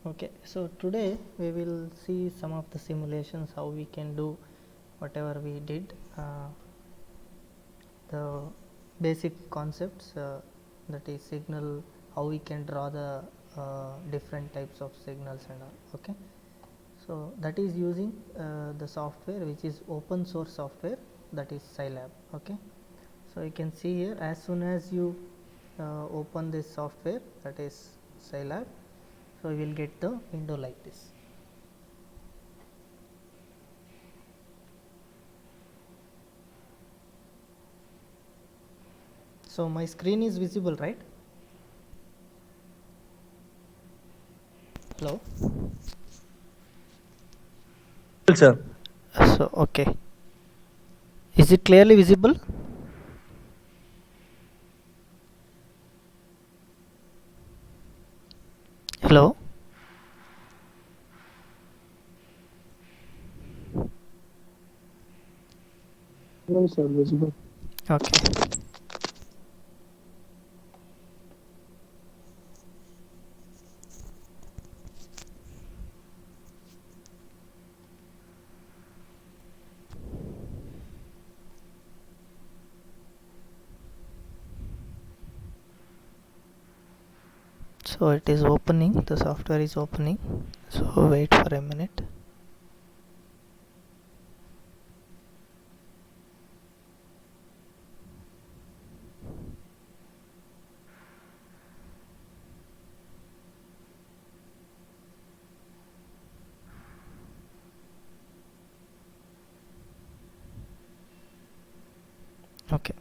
Okay, so today we will see some of the simulations how we can do whatever we did, the basic concepts, that is signal, how we can draw the different types of signals and all. Okay, so that is using the software which is open source software, that is Scilab. Okay, so you can see here, as soon as you open this software, that is Scilab, so you will get the window like this. So my screen is visible, right? Hello. Sir. So okay, is it clearly visible? Hello. No, sir, visible. Okay, so it is opening, the software is opening, so wait for a minute. Okay,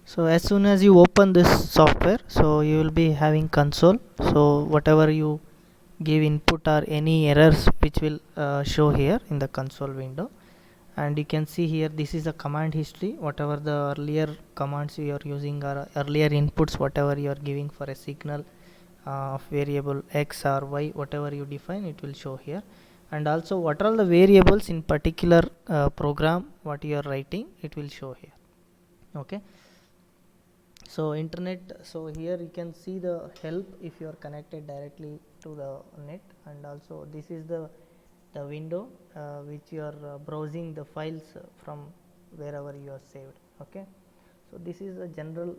so as soon as you open this software, so you will be having console, so whatever you give input or any errors which will show here in the console window. And you can see here, this is a command history, whatever the earlier commands you are using or earlier inputs whatever you are giving for a signal of variable x or y, whatever you define, it will show here. And also what are all the variables in particular program what you are writing, it will show here. Okay, so internet, so here you can see the help if you are connected directly to the net. And also this is the window which you are browsing the files from wherever you are saved. Okay, so this is the general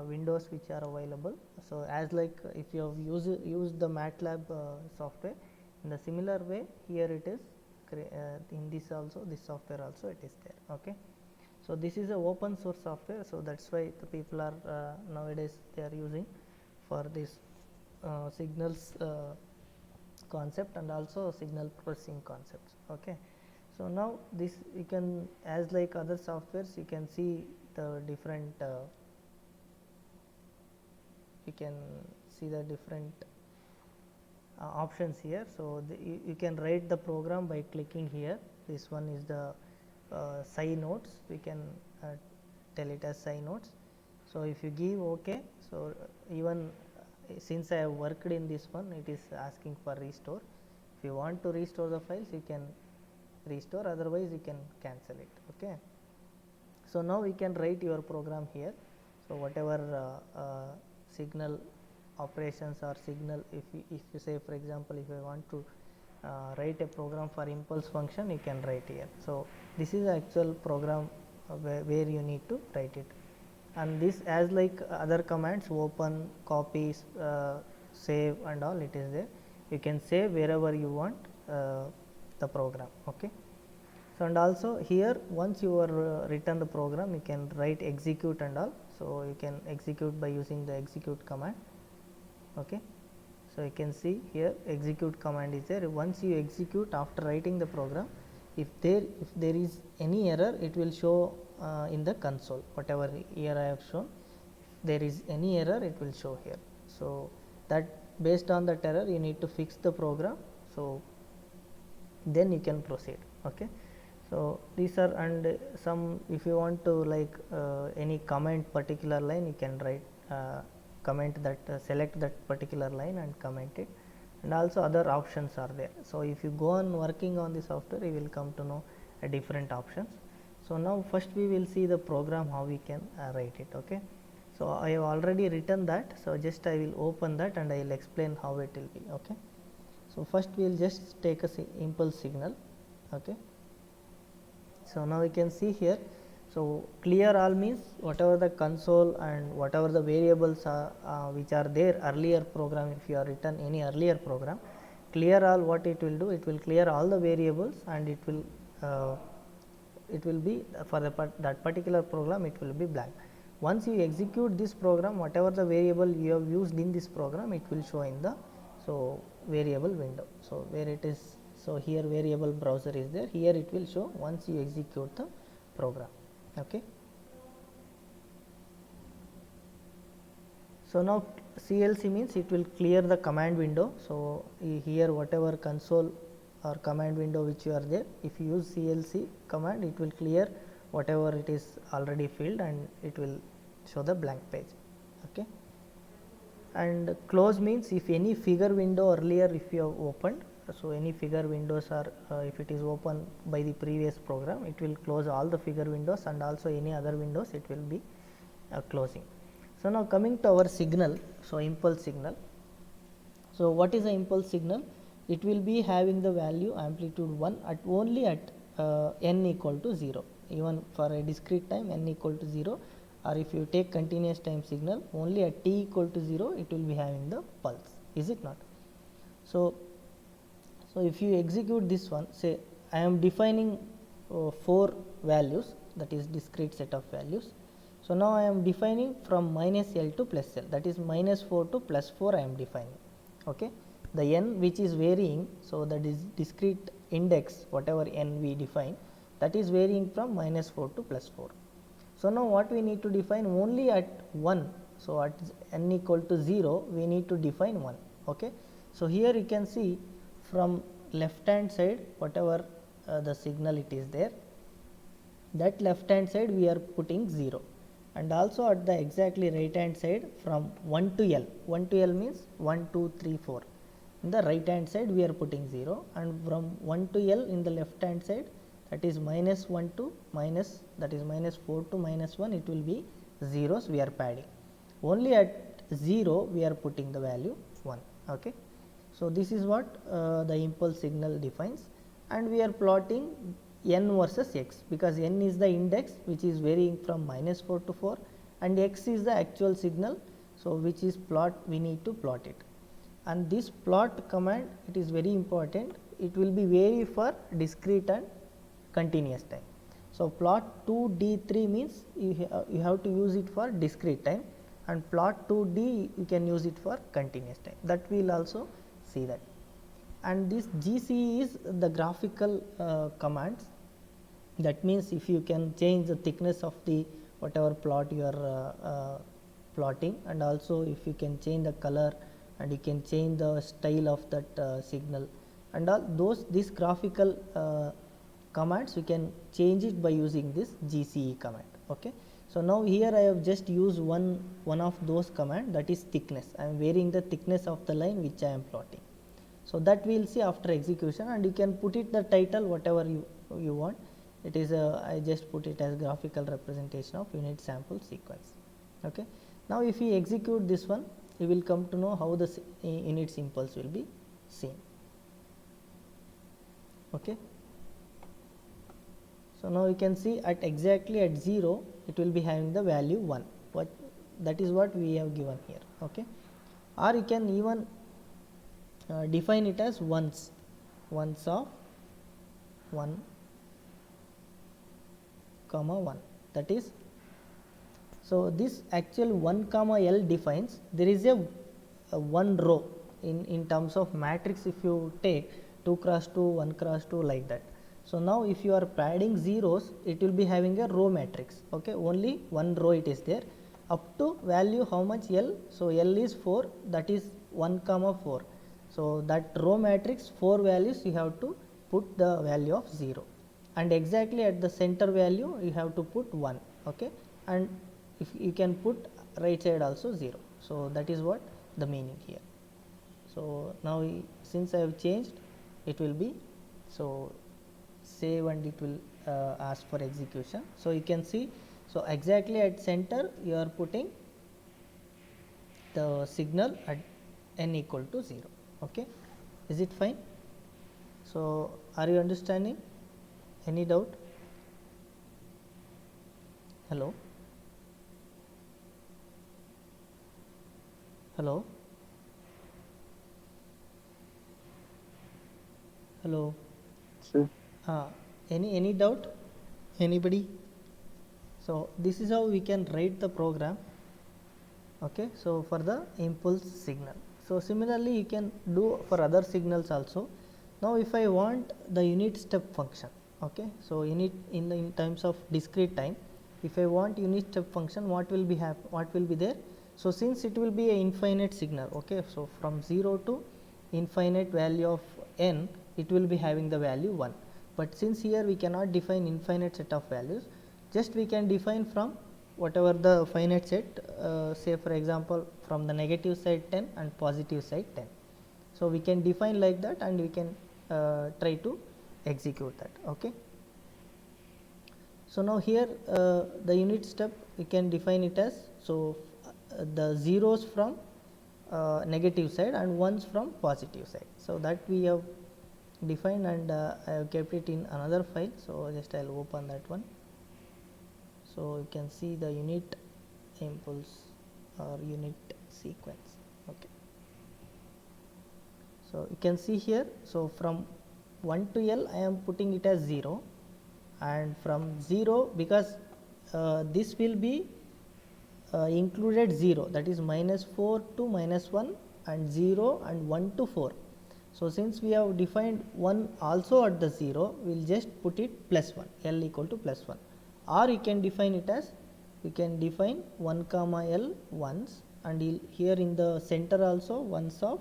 windows which are available. So as like if you have used the MATLAB software, in the similar way here it is in this also, this software also it is there. Okay, so this is a open source software, so that's why the people are nowadays they are using for this signals concept and also signal processing concepts. Okay, so now this you can, as like other softwares, you can see the different you can see the different options here. So you can write the program by clicking here. This one is the psi nodes, we can tell it as psi nodes. So if you give OK, so even since I have worked in this one, it is asking for restore. If you want to restore the files, you can restore, otherwise you can cancel it. Okay, so now we can write your program here. So whatever signal operations or signal, if you say for example, if I want to write a program for impulse function, you can write here. So this is the actual program where you need to write it. And this, as like other commands, open, copy, save and all, it is there. You can save wherever you want the program. Okay, so and also here once you are written the program, you can write execute and all. So you can execute by using the execute command. Okay, so you can see here execute command is there. Once you execute after writing the program, if there is any error, it will show in the console, whatever here I have shown. If there is any error, it will show here. So that based on that error you need to fix the program, so then you can proceed. Okay, so these are, and some, if you want to like any comment particular line, you can write comment that select that particular line and comment it. And also other options are there. So if you go on working on the software, you will come to know different options. So now first we will see the program how we can write it. Okay, So I have already written that, so just I will open that and I will explain how it will be. Okay. So first we will just take a impulse signal. Okay. So now you can see here, so clear all means whatever the console and whatever the variables are which are there earlier program, if you have written any earlier program, clear all, what it will do, it will clear all the variables and it will be for that particular program, it will be blank. Once you execute this program, whatever the variable you have used in this program, it will show in the variable window. So where it is, so here variable browser is there, here it will show once you execute the program. Okay. So now CLC means it will clear the command window. So here whatever console or command window which you are there, if you use CLC command, it will clear whatever it is already filled and it will show the blank page. Okay. And close means if any figure window earlier if you have opened, so any figure windows are if it is open by the previous program, it will close all the figure windows and also any other windows it will be closing. So now coming to our signal, so impulse signal. So what is the impulse signal? It will be having the value amplitude 1 at only at n equal to 0, even for a discrete time n equal to 0, or if you take continuous time signal only at t equal to 0, it will be having the pulse, is it not? So if you execute this one, say I am defining 4 values, that is discrete set of values. So now I am defining from minus L to plus L, that is minus 4 to plus 4 I am defining. Okay. The n which is varying, so that is discrete index, whatever n we define, that is varying from minus 4 to plus 4. So now what we need to define only at 1, so at n equal to 0 we need to define 1. Okay. So here you can see from left hand side whatever the signal it is there, that left hand side we are putting 0, and also at the exactly right hand side from 1 to L, 1 to L means 1, 2, 3, 4, in the right hand side we are putting 0, and from 1 to L in the left hand side, that is minus 1 to minus, that is minus 4 to minus 1, it will be zeros we are padding. Only at 0 we are putting the value 1. Okay. So this is what the impulse signal defines, and we are plotting n versus x, because n is the index which is varying from minus 4 to 4 and x is the actual signal, so which is plot, we need to plot it. And this plot command, it is very important, it will be vary for discrete and continuous time. So plot 2D3 means you have to use it for discrete time, and plot 2D you can use it for continuous time, that we will also see that. And this GCE is the graphical commands, that means if you can change the thickness of the whatever plot you are plotting, and also if you can change the color and you can change the style of that signal, and all those these graphical commands we can change it by using this GCE command. Okay. So now here I have just used one of those command, that is thickness. I am varying the thickness of the line which I am plotting. So that we will see after execution, and you can put it the title whatever you want. It is I just put it as graphical representation of unit sample sequence. Okay. Now if we execute this one, you will come to know how the unit impulse will be seen. Okay. So now you can see at exactly at 0 it will be having the value 1, but that is what we have given here. Okay. Or you can even define it as ones of 1 comma 1, that is, so this actual 1 comma L defines there is a one row in terms of matrix. If you take 2 cross 2, 1 cross 2, like that. So now if you are padding zeros, it will be having a row matrix. Okay. Only one row it is there up to value how much L, so L is 4, that is 1 comma 4. So that row matrix 4 values you have to put the value of 0, and exactly at the center value you have to put 1. Okay. And if you can put right side also 0. So that is what the meaning here. So now since I have changed, it will be, so save and it will ask for execution. So you can see, so exactly at center you are putting the signal at n equal to 0. Okay, is it fine? So, are you understanding? Any doubt? Hello? Hello? Hello? Sir. Any doubt? Anybody? So, this is how we can write the program. Okay, so for the impulse signal. So, similarly you can do for other signals also. Now, if I want the unit step function, okay, so in terms of discrete time, if I want unit step function, what will be there? So, since it will be a infinite signal, okay, so from 0 to infinite value of n, it will be having the value 1, but since here we cannot define infinite set of values, just we can define from whatever the finite set, say for example from the negative side 10 and positive side 10. So, we can define like that and we can try to execute that. Okay. So, now here the unit step we can define it as, so the zeros from negative side and ones from positive side. So, that we have defined and I have kept it in another file. So, just I will open that one. So, you can see the unit impulse or unit sequence. Okay. So, you can see here, so from 1 to L I am putting it as 0, and from 0, because this will be included 0, that is -4 to -1 and 0 and 1 to 4. So, since we have defined 1 also at the 0, we will just put it +1, L equal to +1, or you can define it as, you can define 1 comma L ones, and here in the center also ones of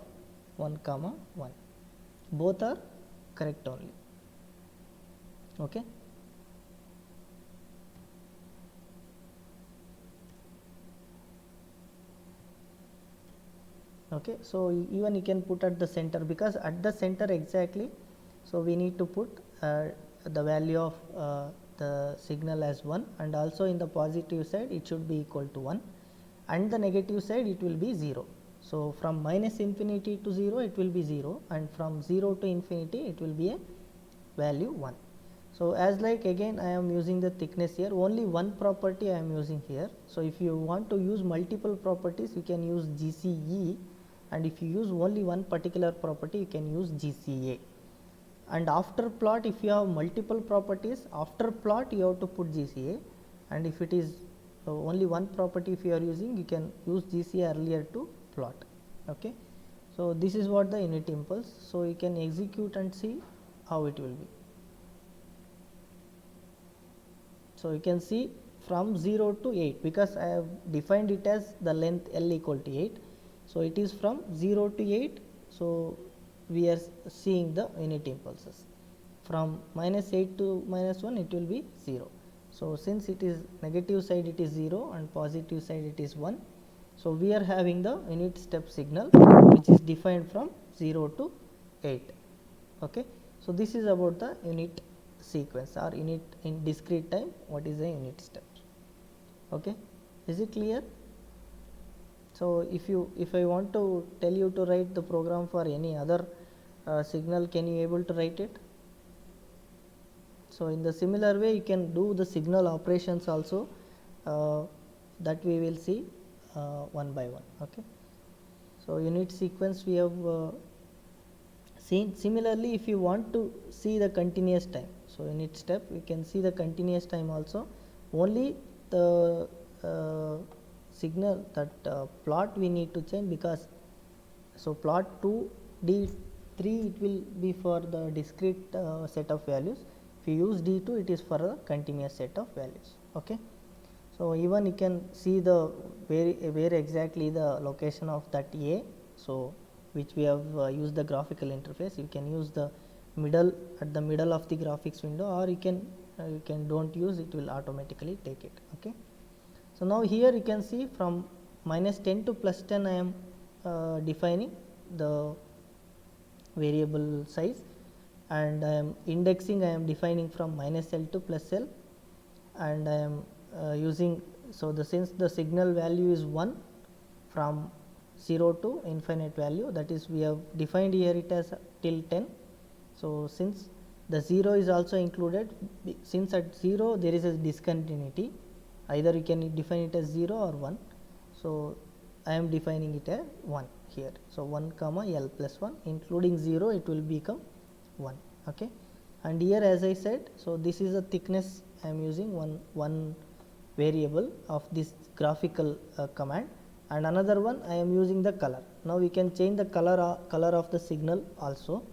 1 comma 1, both are correct only. Okay. Okay, so even you can put at the center, because at the center exactly, so we need to put the value of the signal as 1, and also in the positive side it should be equal to 1, and the negative side it will be 0. So, from -infinity to 0 it will be 0, and from 0 to infinity it will be a value 1. So, as like again I am using the thickness here, only one property I am using here. So, if you want to use multiple properties you can use GCE, and if you use only one particular property you can use GCA. And after plot, if you have multiple properties, after plot you have to put GCA, and if it is only one property if you are using, you can use GCA earlier to plot. Okay. So, this is what the unit impulse. So, you can execute and see how it will be. So, you can see from 0 to 8, because I have defined it as the length L equal to 8. So, it is from 0 to 8. So, we are seeing the unit impulses. From -8 to -1 it will be 0. So, since it is negative side it is 0 and positive side it is 1. So, we are having the unit step signal which is defined from 0 to 8. Okay. So, this is about the unit sequence or unit in discrete time, what is the unit step. Okay. Is it clear? So, if I want to tell you to write the program for any other signal, can you able to write it? So, in the similar way you can do the signal operations also, that we will see one by one. Okay. So, unit sequence we have seen. Similarly, if you want to see the continuous time, so unit step we can see the continuous time also, only the signal that plot we need to change, because so plot 2 D3 it will be for the discrete set of values. If you use D2 it is for a continuous set of values. Okay. So, even you can see the where exactly the location of that A. So, which we have used the graphical interface, you can use the middle at the middle of the graphics window, or you can don't use it, will automatically take it. Okay. So, now here you can see from -10 to +10 I am defining the variable size, and I am indexing, I am defining from -L to +L, and I am using, so the since the signal value is 1, from 0 to infinite value, that is we have defined here it as till 10. So, since the 0 is also included, since at 0 there is a discontinuity, either you can define it as 0 or 1. So, I am defining it as 1 here. So, 1 comma L plus 1 including 0 it will become 1. Okay. And here as I said, so this is the thickness I am using one variable of this graphical command, and another one I am using the color. Now, we can change the color of the signal also.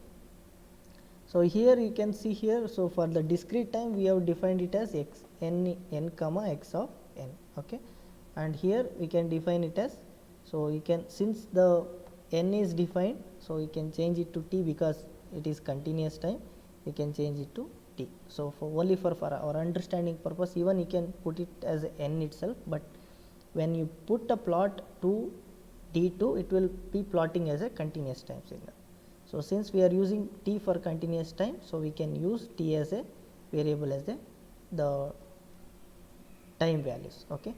So, here you can see here, so for the discrete time we have defined it as x n comma x of n. Okay. And here we can define it as, so you can, since the n is defined, so you can change it to t because it is continuous time, we can change it to t. So, for only for our understanding purpose, even you can put it as n itself, but when you put a plot to t2, it will be plotting as a continuous time signal. So, since we are using t for continuous time, so we can use t as a variable as the time values. Okay.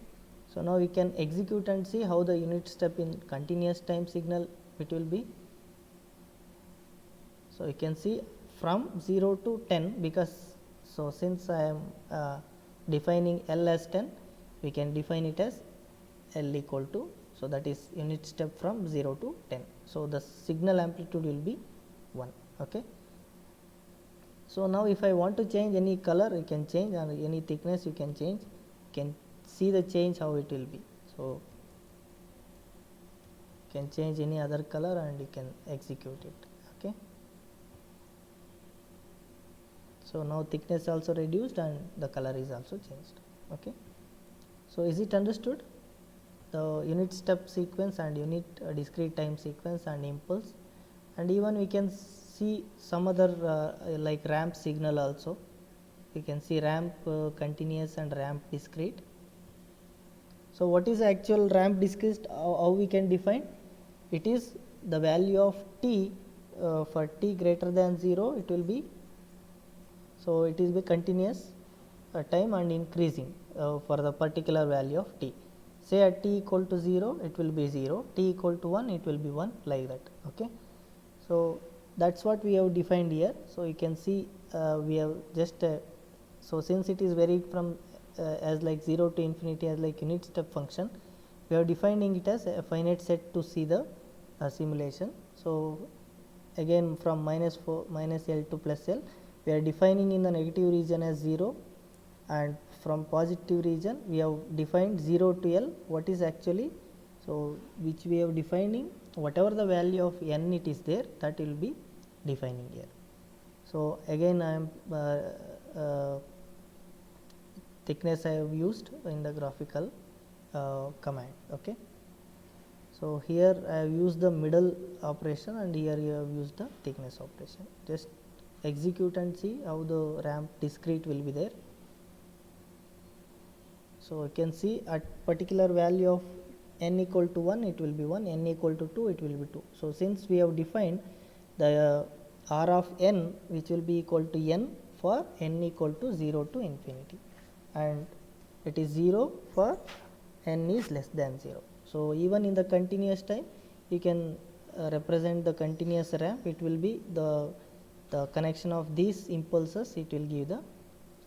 So, now we can execute and see how the unit step in continuous time signal it will be. So, you can see from 0 to 10, because, so since I am defining L as 10, we can define it as L equal to, so that is unit step from 0 to 10. So, the signal amplitude will be 1. Okay. So, now if I want to change any color, you can change, and any thickness you can change, you can see the change how it will be. So, you can change any other color and you can execute it. Okay. So, now thickness also reduced and the color is also changed. Okay. So, is it understood? The unit step sequence and unit discrete time sequence and impulse, and even we can see some other like ramp signal also. We can see ramp continuous and ramp discrete. So, what is the actual ramp discrete? How we can define? It is the value of t for t greater than 0, it will be, so it is the continuous time and increasing for the particular value of t. Say at t equal to 0, it will be 0, t equal to 1, it will be 1, like that. Okay. So, that is what we have defined here. So, you can see we have just, so since it is varied from as like 0 to infinity as like unit step function, we are defining it as a finite set to see the simulation. So, again from minus L to plus L, we are defining in the negative region as 0, and from positive region we have defined 0 to L, what is actually, so which we have defining whatever the value of n it is there, that will be defining here. So, again I am thickness I have used in the graphical command. Okay. So, here I have used the middle operation and here you have used the thickness operation. Just execute and see how the ramp discrete will be there. So, you can see at particular value of n equal to 1, it will be 1, n equal to 2, it will be 2. So, since we have defined the r of n, which will be equal to n for n equal to 0 to infinity, and it is 0 for n is less than 0. So, even in the continuous time, you can represent the continuous ramp, it will be the connection of these impulses, it will give the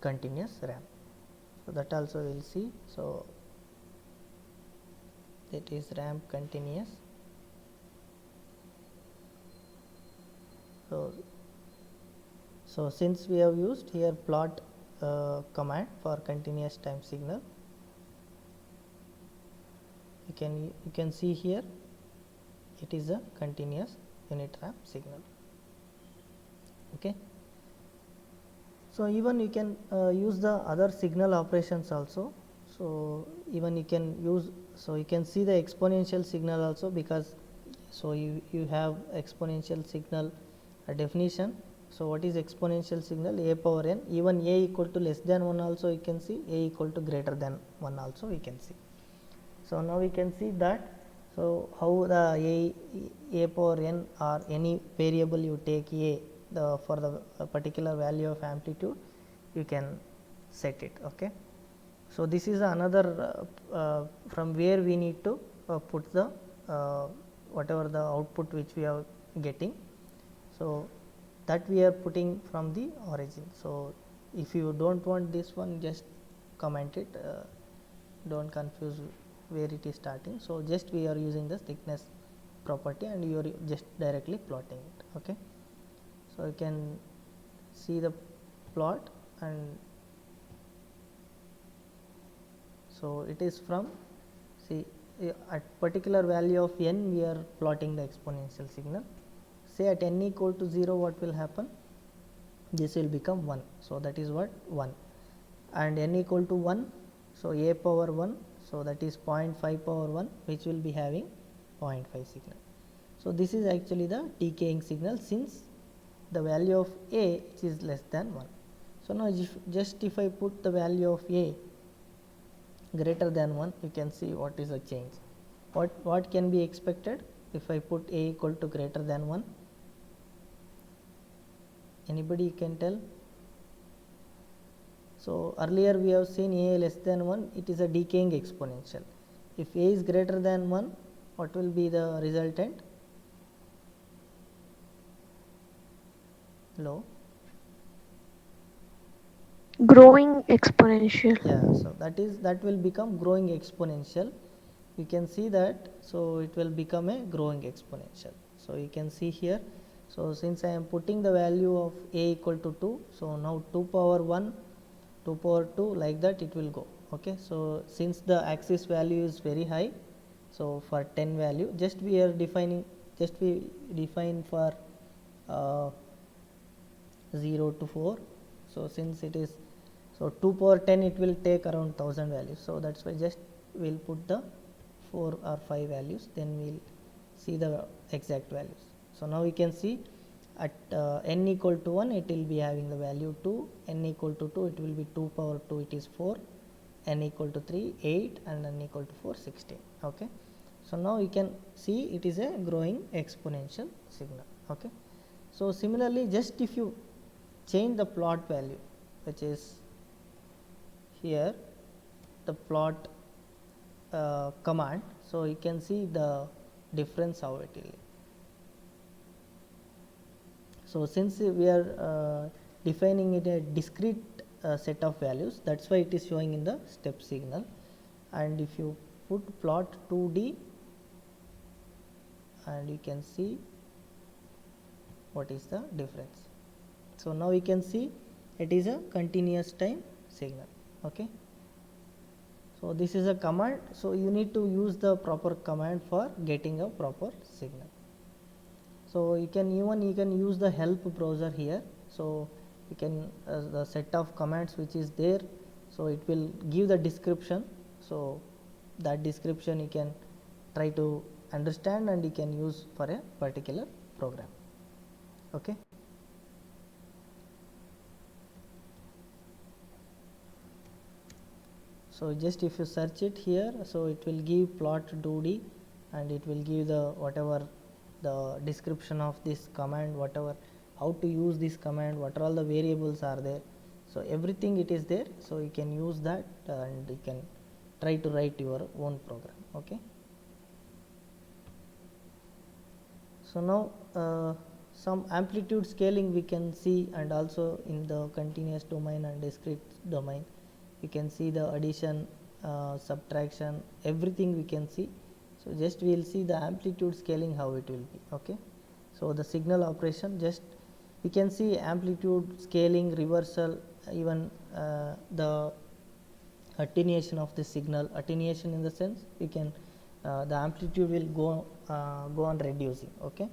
continuous ramp. So, that also we will see. So, that is ramp continuous. So, since we have used here plot command for continuous time signal, you can see here it is a continuous unit ramp signal. Okay. So, even you can use the other signal operations also. So, even you can use, so you can see the exponential signal also, because so you have exponential signal definition. So, what is exponential signal? A power n, even a equal to less than 1 also you can see, a equal to greater than 1 also we can see. So, now we can see that. So, how the a power n or any variable you take a for the particular value of amplitude, you can set it. Okay. So, this is another from where we need to put the whatever the output which we are getting, so that we are putting from the origin. So if you don't want this one, just comment it, don't confuse where it is starting. So just we are using the thickness property and you are just directly plotting it. Okay, so you can see the plot, and so it is from, see, at particular value of n we are plotting the exponential signal. Say at n equal to 0, what will happen? This will become 1. So that is what 1, and n equal to 1, so a power 1, so that is 0.5 power 1, which will be having 0.5 signal. So this is actually the decaying signal, since the value of a is less than 1. So now if I put the value of a greater than 1, you can see what is the change. What can be expected if I put a equal to greater than 1? Anybody can tell? So earlier we have seen a less than 1, it is a decaying exponential. If a is greater than 1, what will be the resultant? Hello? Growing exponential. Yeah, so that will become growing exponential. You can see that, so it will become a growing exponential. So you can see here, so since I am putting the value of a equal to 2, so now 2 power 1, 2 power 2, like that it will go. Okay, so since the axis value is very high, so for 10 value, just we define for 0 to 4. So since it is, so 2 power 10, it will take around 1000 values. So that's why just we'll put the 4 or 5 values, then we'll see the exact values. So now we can see at n equal to 1, it will be having the value 2, n equal to 2, it will be 2 power 2, it is 4, n equal to 3, 8, and n equal to 4, 16. Okay, so now you can see it is a growing exponential signal. Okay, so similarly, just if you change the plot value, which is here, the plot command, so you can see the difference how it will be. So since we are defining it a discrete set of values, that's why it is showing in the step signal. And if you put plot 2D, and you can see what is the difference. So now we can see it is a continuous time signal. Okay, so this is a command, so you need to use the proper command for getting a proper signal. So you can use the help browser here. So you can the set of commands which is there, so it will give the description. So that description you can try to understand and you can use for a particular program. Okay. So just if you search it here, so it will give plot 2D, and it will give the whatever the description of this command, whatever, how to use this command, what are all the variables are there. So everything it is there, so you can use that and you can try to write your own program. Okay. So now some amplitude scaling we can see, and also in the continuous domain and discrete domain you can see the addition, subtraction, everything we can see. So just we will see the amplitude scaling how it will be. Okay, so the signal operation, just we can see amplitude scaling, reversal, even the attenuation of the signal. Attenuation in the sense you can the amplitude will go on reducing. Okay,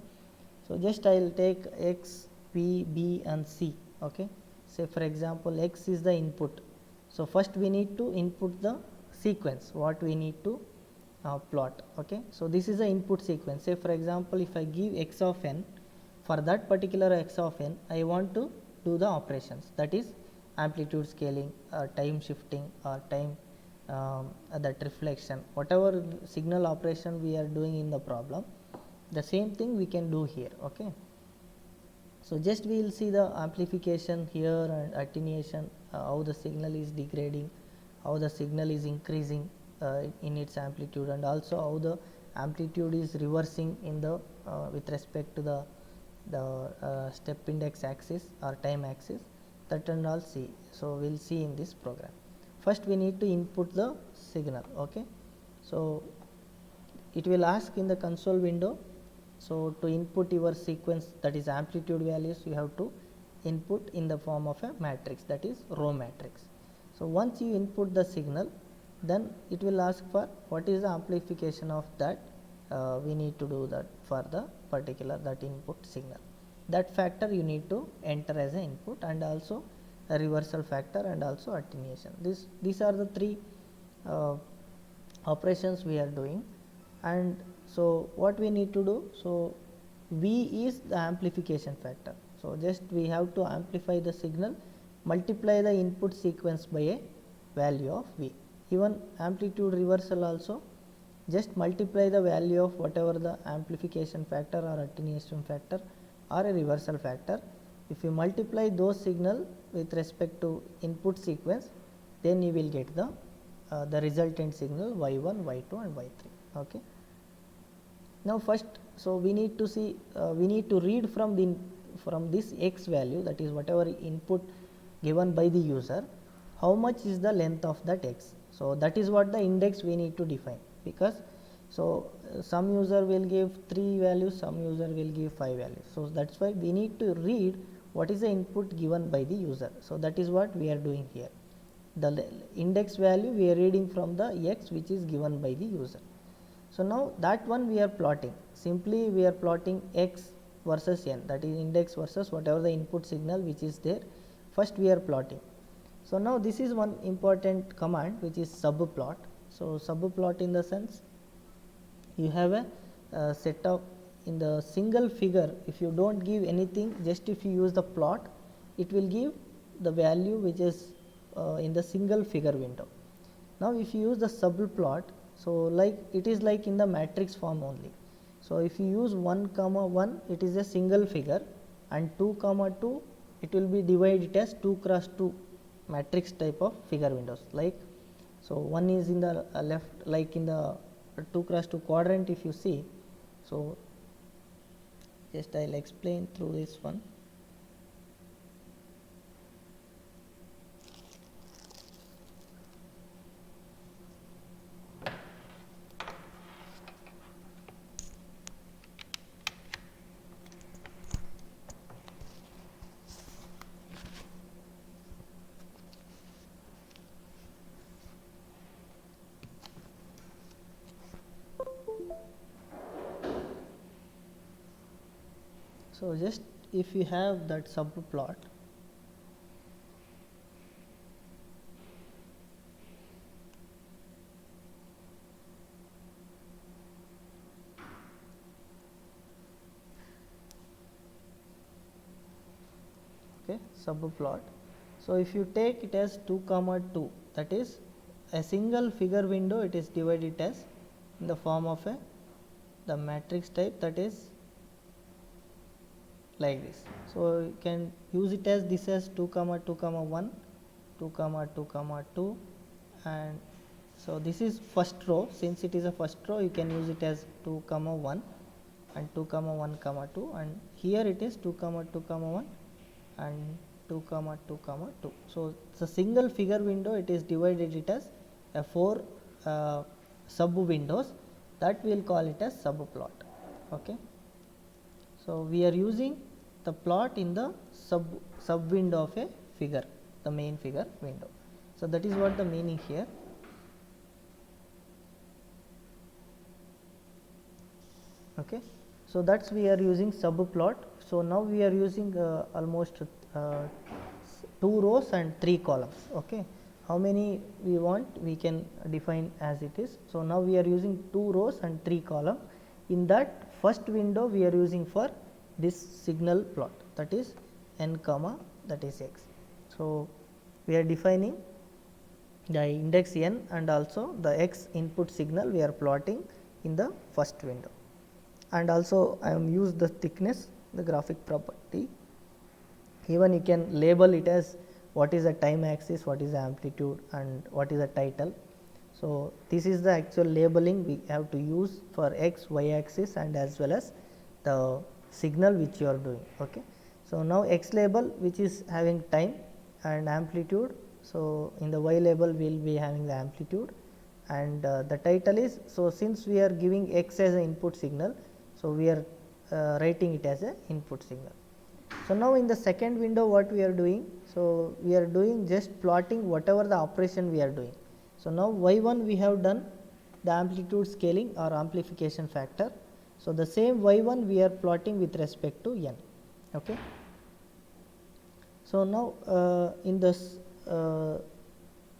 so just I will take x, p, b and c. Okay, say for example x is the input. So first we need to input the sequence what we need to plot. Okay, so this is the input sequence. Say for example if I give x of n, for that particular x of n I want to do the operations, that is amplitude scaling, time shifting, or time that reflection, whatever signal operation we are doing in the problem, the same thing we can do here. Okay, so just we will see the amplification here and attenuation, how the signal is degrading, how the signal is increasing in its amplitude, and also how the amplitude is reversing in the with respect to the step index axis or time axis, that and all see. So, we will see in this program. First we need to input the signal. Okay. So, it will ask in the console window. So, to input your sequence, that is amplitude values, you have to input in the form of a matrix, that is row matrix. So, once you input the signal, then it will ask for what is the amplification of that. We need to do that for the particular that input signal. That factor you need to enter as an input, and also a reversal factor and also attenuation. These are the three operations we are doing. And so, what we need to do? So, V is the amplification factor. So, just we have to amplify the signal, multiply the input sequence by a value of V. Even amplitude reversal also, just multiply the value of whatever the amplification factor or attenuation factor or a reversal factor. If you multiply those signal with respect to input sequence, then you will get the resultant signal y1, y2 and y3. Okay. Now, first, so we need to see, we need to read from this x value, that is whatever input given by the user, how much is the length of that x. So, that is what the index we need to define, because so some user will give 3 values, some user will give 5 values. So, that is why we need to read what is the input given by the user. So, that is what we are doing here. The index value we are reading from the x which is given by the user. So, now that one we are plotting, simply we are plotting x versus n, that is index versus whatever the input signal which is there, first we are plotting. So, now this is one important command which is subplot. So, subplot in the sense you have a set of in the single figure, if you do not give anything, just if you use the plot, it will give the value which is in the single figure window. Now, if you use the subplot, so like it is like in the matrix form only. So, if you use 1 comma 1, it is a single figure, and 2 comma 2, it will be divided as 2 cross 2 matrix type of figure windows. Like, so one is in the left, like in the 2 cross 2 quadrant if you see. So, just I will explain through this one. So, just if you have that subplot, okay, subplot. So, if you take it as 2 comma 2, that is a single figure window, it is divided as in the form of the matrix type, that is like this. So, you can use it as this as 2 comma 2 comma 1, 2 comma 2 comma 2, and so this is first row. Since it is a first row, you can use it as 2 comma 1 and 2 comma 1 comma 2, and here it is 2 comma 2 comma 1 and 2 comma 2 comma 2. So, it's a single figure window, it is divided it as 4 sub windows, that we will call it as subplot. Okay. So, we are using the plot in the sub window of a figure, the main figure window. So, that is what the meaning here. Okay. So, that is we are using subplot. So, now we are using almost 2 rows and 3 columns. Okay. How many we want, we can define as it is. So, now we are using 2 rows and 3 columns. In that first window we are using for this signal plot, that is n comma, that is x. So, we are defining the index n and also the x input signal we are plotting in the first window, and also I am used the thickness, the graphic property. Even you can label it as what is the time axis, what is the amplitude and what is the title. So, this is the actual labeling we have to use for x, y axis and as well as the signal which you are doing. Okay. So, now x label which is having time and amplitude. So, in the y label we will be having the amplitude, and the title is, so since we are giving x as an input signal, so we are writing it as a input signal. So, now in the second window what we are doing, so we are doing just plotting whatever the operation we are doing. So, now y1 we have done the amplitude scaling or amplification factor. So, the same y1 we are plotting with respect to n. Okay. So, now in this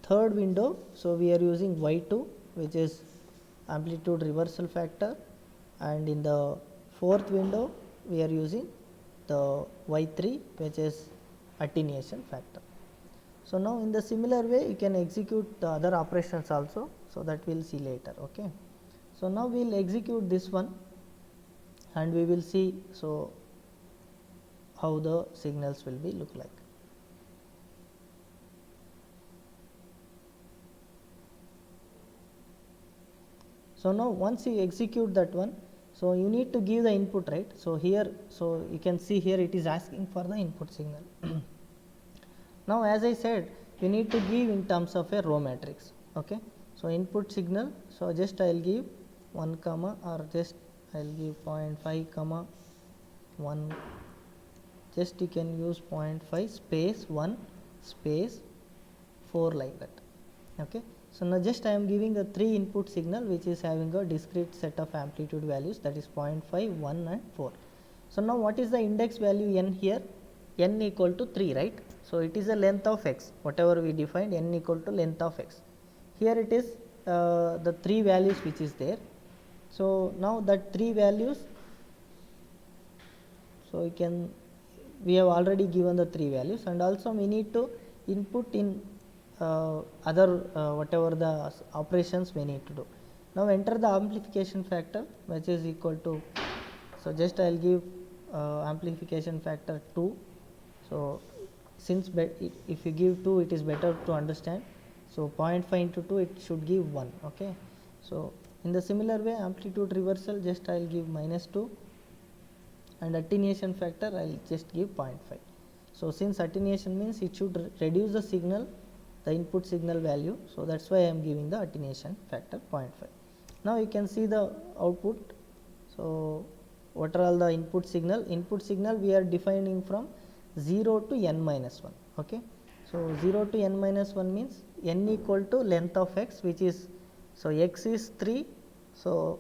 third window, so we are using y2 which is amplitude reversal factor, and in the fourth window we are using the y3 which is attenuation factor. So, now in the similar way you can execute the other operations also, so that we will see later. Okay. So, now we will execute this one and we will see so how the signals will be look like. So, now once you execute that one, so you need to give the input, right. So, here, so you can see here it is asking for the input signal. Now, as I said, you need to give in terms of a row matrix. Okay. So, input signal, so just I will give 1 comma, or just I will give 0.5 comma 1, just you can use 0.5 space 1 space 4 like that. Okay. So, now just I am giving a 3 input signal which is having a discrete set of amplitude values, that is 0.5, 1 and 4. So, now what is the index value n here? N equal to 3, right. So, it is a length of x, whatever we defined, n equal to length of x. Here it is the 3 values which is there. So, now that 3 values, so we have already given the 3 values, and also we need to input in other whatever the operations we need to do. Now, enter the amplification factor which is equal to, so just I will give amplification factor 2. So, since if you give 2 it is better to understand. So, 0.5 into 2 it should give 1. Okay. So, in the similar way amplitude reversal, just I will give -2, and attenuation factor I will just give 0.5. So, since attenuation means it should reduce the signal, the input signal value, so that is why I am giving the attenuation factor 0.5. Now, you can see the output. So, what are all the input signal? Input signal we are defining from 0 to n minus 1. Okay. So, 0 to n minus 1 means n equal to length of x, which is, so x is 3. So,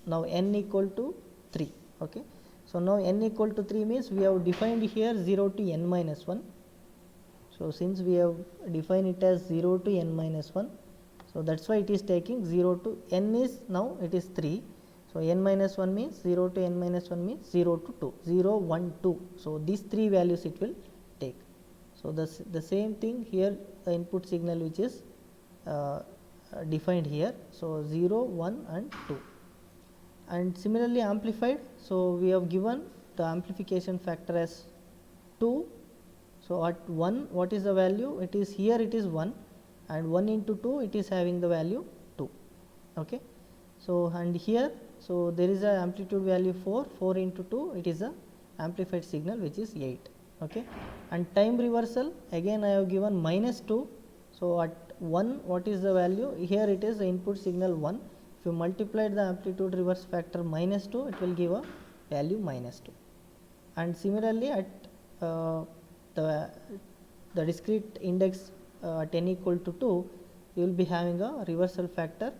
now n equal to 3. Okay. So, now n equal to 3 means we have defined here 0 to n minus 1. So, since we have defined it as 0 to n minus 1, so that is why it is taking 0 to n is, now it is 3. So, n minus 1 means 0 to n minus 1 means 0 to 2, 0, 1, 2. So, these 3 values it will take. So, the same thing here, the input signal which is defined here. So, 0, 1 and 2, and similarly amplified. So, we have given the amplification factor as 2. So, at 1 what is the value? It is here it is 1, and 1 into 2 it is having the value 2. Okay. So, and here, so there is a amplitude value 4, 4 into 2 it is a amplified signal which is 8. Okay. And time reversal, again I have given -2. So, at 1 what is the value? Here it is the input signal 1. If you multiply the amplitude reverse factor -2, it will give a value -2. And similarly at the discrete index at n equal to 2, you will be having a reversal factor.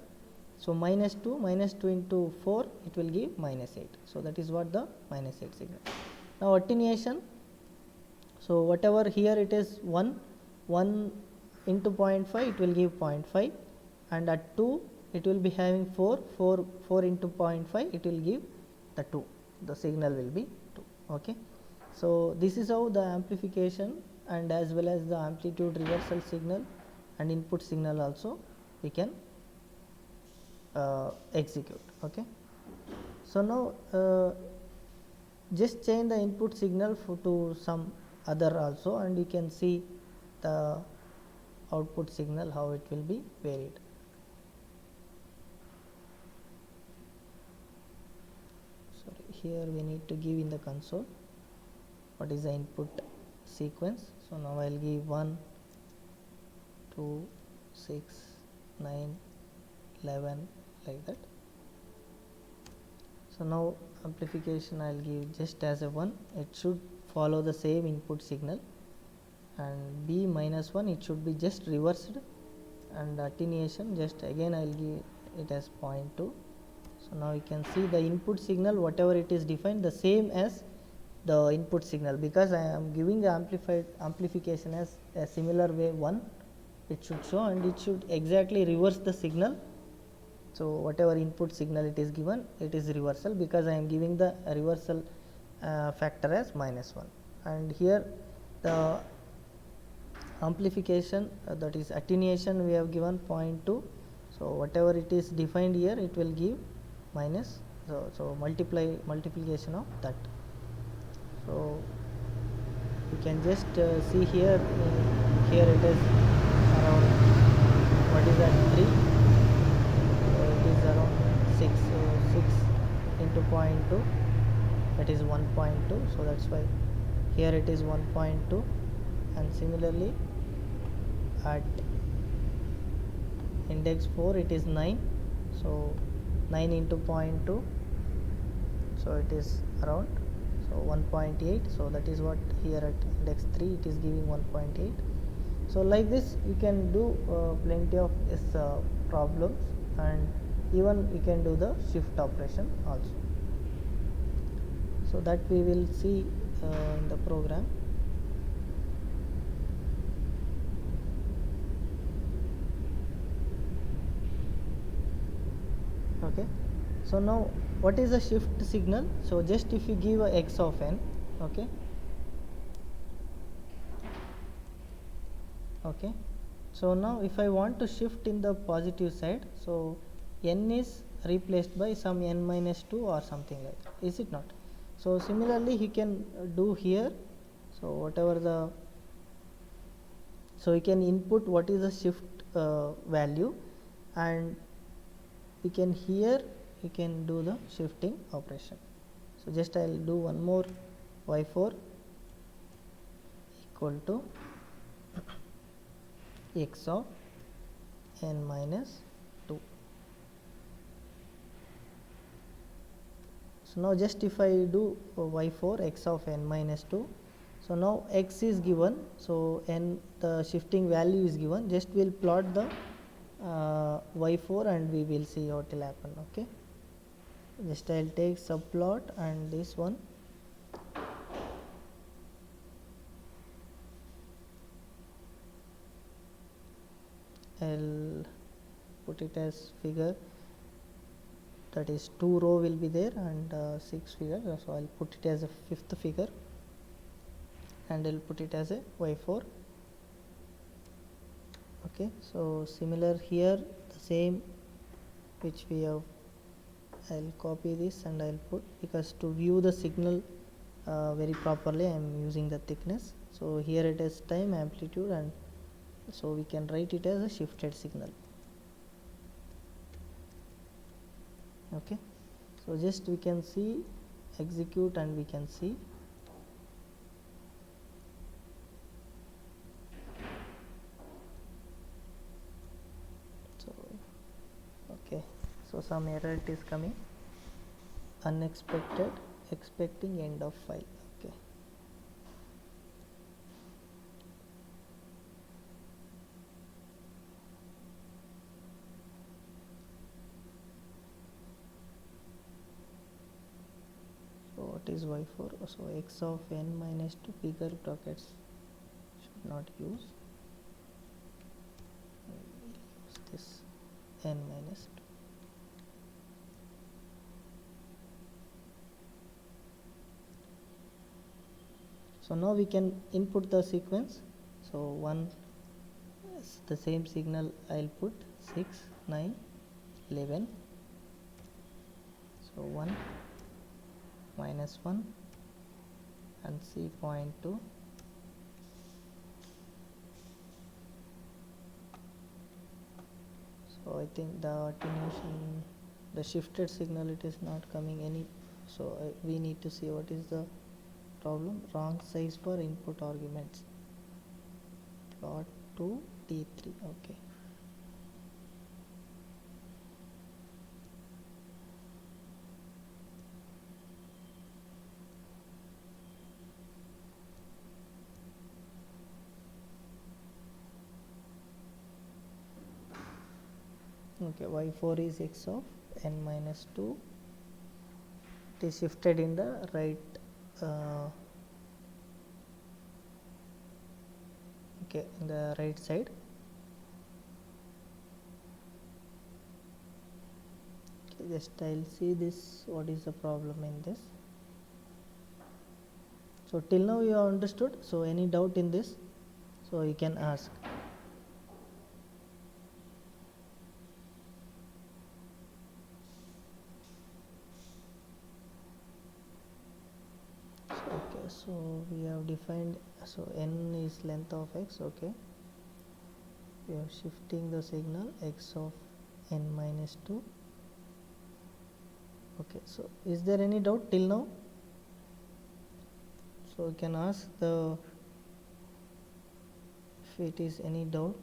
So, -2 into 4 it will give -8. So, that is what the -8 signal. Now, attenuation. So, whatever here it is 1 into 0.5 it will give 0.5, and at 2 it will be having 4 into 0.5 it will give the 2, the signal will be 2. Okay. So, this is how the amplification and as well as the amplitude reversal signal and input signal also we can execute. Okay. So, now just change the input signal to some other also, and you can see the output signal how it will be varied. here we need to give in the console what is the input sequence. So now I'll give 1 2 6 9 11 like that. So now amplification I'll give just as a 1, it should follow the same input signal, and B minus 1 it should be just reversed, and attenuation just again I'll give it as 0.2. So now you can see the input signal whatever it is defined the same as the input signal, because I am giving the amplification as a similar way 1 it should show, and it should exactly reverse the signal. So whatever input signal it is given, it is reversal, because I am giving the reversal factor as -1, and here the amplification that is attenuation we have given 0.2. So whatever it is defined here it will give minus, so multiplication of that. So you can just see here, here it is around, what is that, 3, it is around 6, so 6 into 0.2 that is 1.2, so that's why here it is 1.2, and similarly at index 4 it is 9, so 9 into 0.2, so it is around, so 1.8, so that is what here at index 3 it is giving 1.8. So like this you can do plenty of problems, and even we can do the shift operation also. So that we will see in the program. Okay, so now what is the shift signal? So just if you give a x of n, okay, so now if I want to shift in the positive side, so n is replaced by some n minus 2 or something like that, is it not? So similarly he can do here, so whatever the, so you can input what is the shift value, and we can here you can do the shifting operation. So just I will do one more, y4 equal to x of n minus 2. So now just if I do y4 x of n minus 2, so now x is given, so n the shifting value is given, just we will plot the y4 and we will see what will happen. Okay, just I will take subplot and this one, I'll put it as figure, that is 2 row will be there and 6 figures, so I'll put it as a 5th figure and I'll put it as a y4. Okay, so similar here the same which we have, I'll copy this and I'll put, because to view the signal very properly I am using the thickness. So here it is time, amplitude, and so we can write it as a shifted signal. Okay, so just we can see, execute, and we can see. So okay, so some error it is coming, unexpected, expecting end of file. Okay, so what is y4? So x of n minus 2, bigger brackets should not use, this n minus 2. So now we can input the sequence. So one the same signal I'll put 6, 9, 11. So 1 minus 1 and C 0.2. So I think the attenuation, the shifted signal, it is not coming any So we need to see what is the problem. Wrong size for input arguments. Plot to T3. Okay. Okay, y4 is x of n minus 2. It is shifted in the right okay, in the right side. Okay, just I'll see this, what is the problem in this. So till now you have understood. So any doubt in this, so you can ask. Okay, so we have defined, so n is length of x. Okay, we are shifting the signal x of n minus 2. Okay, so is there any doubt till now? So you can ask the, if it is any doubt.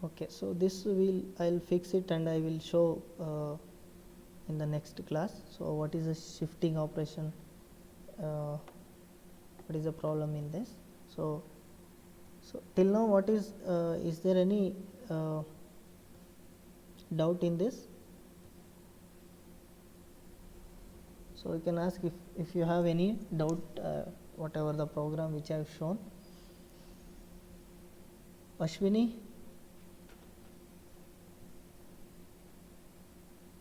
Okay, so this will, I'll fix it and I will show in the next class. So what is the shifting operation, what is the problem in this? So till now what is there any doubt in this? So you can ask if you have any doubt, whatever the program which I have shown. Ashwini,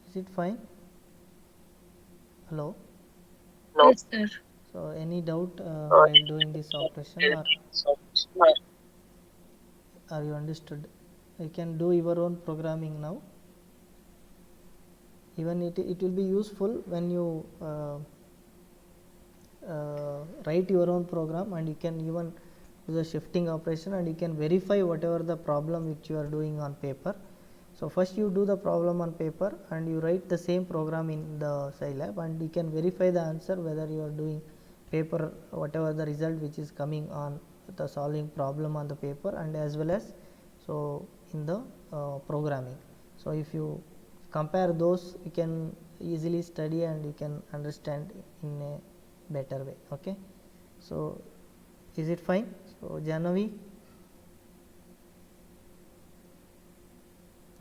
is it fine? Hello? Yes, sir. So any doubt while doing this operation, or are you understood? You can do your own programming now. Even it will be useful when you write your own program, and you can even do the shifting operation, and you can verify whatever the problem which you are doing on paper. So first you do the problem on paper and you write the same program in the Scilab, and you can verify the answer whether you are doing paper, whatever the result which is coming on the solving problem on the paper, and as well as so in the programming. So if you compare those, you can easily study and you can understand in a better way. Okay, so is it fine? So Janavi,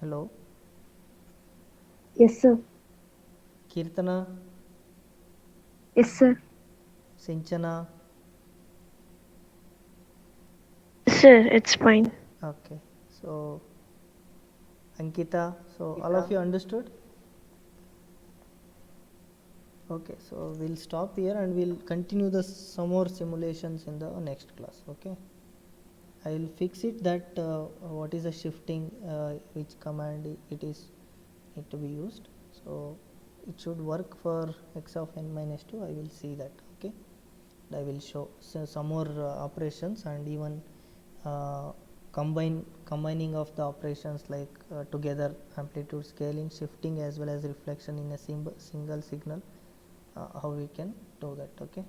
hello. Yes, sir. Kirtana, Yes, sir. Sinchana. Sir, it's fine. Okay, so Ankita, so all of you understood? Okay, so we'll stop here and we'll continue some more simulations in the next class. Okay, I will fix it that what is the shifting, which command it is need to be used. So it should work for x of n minus 2. I will see that. Okay, I will show some more operations, and even combining of the operations like together amplitude, scaling, shifting, as well as reflection in a single signal, how we can do that. Okay,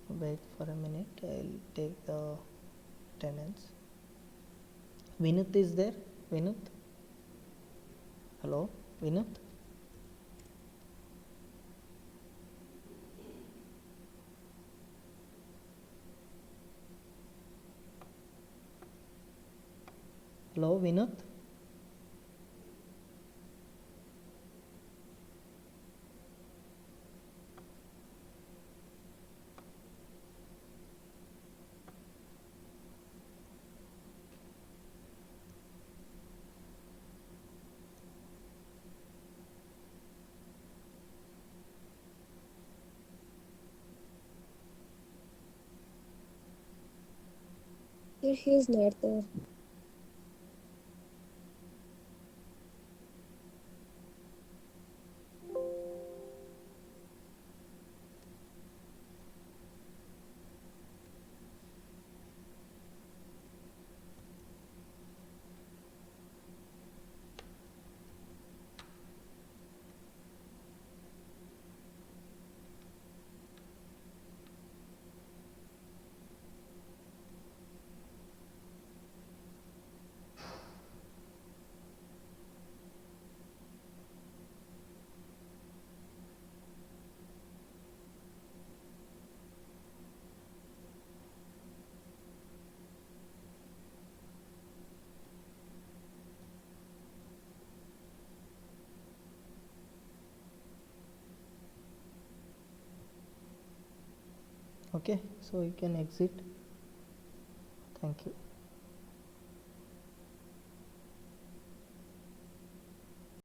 wait for a minute, I'll take the attendance. Vinut is there? Vinut, hello Vinut. Hello Vinut. he is not there. Okay, so you can exit. Thank you.